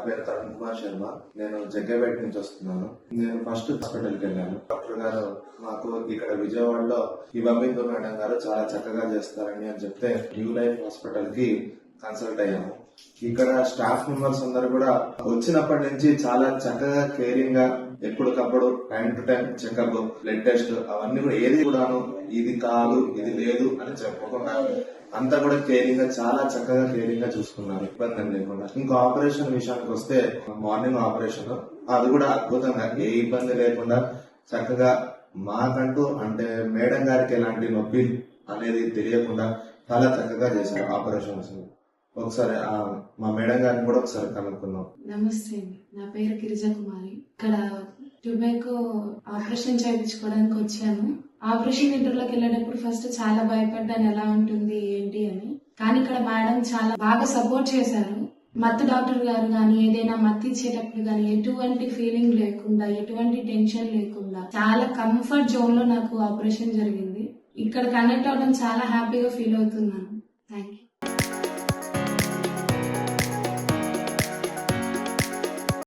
పేరు తరుణ్ కుమార్ శర్మ. నేను జగ్గేపేట నుంచి వస్తున్నాను. నేను ఫస్ట్ హాస్పిటల్కి వెళ్ళాను. డాక్టర్ గారు మాకు ఇక్కడ విజయవాడలో హిమబిందు మేడం గారు చాలా చక్కగా చేస్తారని అని చెప్తే న్యూ లైఫ్ హాస్పిటల్ కి కన్సల్ట్ అయ్యాము. ఇక్కడ స్టాఫ్ మెంబర్స్ అందరు కూడా వచ్చినప్పటి నుంచి చాలా చక్కగా కేరింగ్ గా ఎప్పటికప్పుడు time to time checkup, blood test అవన్నీ కూడా ఏది కూడాను ఇది కాదు ఇది లేదు అని చెప్పకుండా అంతా కూడా కేరింగ్ గా చాలా చక్కగా కేరింగ్ గా చూసుకున్నారు, ఇబ్బంది లేకుండా. ఇంకా ఆపరేషన్ విషయానికి వస్తే మార్నింగ్ ఆపరేషన్ అది కూడా అద్భుతంగా ఏ ఇబ్బంది లేకుండా చక్కగా మాకంటూ అంటే మేడం గారికి ఎలాంటి నొప్పి అనేది తెలియకుండా చాలా చక్కగా చేశారు ఆపరేషన్స్. ఒకసారి మా మేడం గారిని కూడా ఒకసారి కనుక్కున్నాం. నమస్తే అండి, నా పేరు గిరిజ కుమారి. ఇక్కడ ట్యూబెకో ఆపరేషన్ చేయించుకోవడానికి వచ్చాను. ఆపరేషన్ థియేటర్లోకి వెళ్ళేటప్పుడు ఫస్ట్ చాలా భయపడ్డాను, ఎలా ఉంటుంది ఏంటి అని. కానీ ఇక్కడ మేడం చాలా బాగా సపోర్ట్ చేశారు. మత్తు డాక్టర్ గారు కానీ ఏదైనా మత్తు ఇచ్చేటప్పుడు కానీ ఎటువంటి ఫీలింగ్ లేకుండా, ఎటువంటి టెన్షన్ లేకుండా చాలా కంఫర్ట్ జోన్ లో నాకు ఆపరేషన్ జరిగింది. ఇక్కడ కనెక్ట్ అవడం చాలా హ్యాపీగా ఫీల్ అవుతున్నాను. Thank you.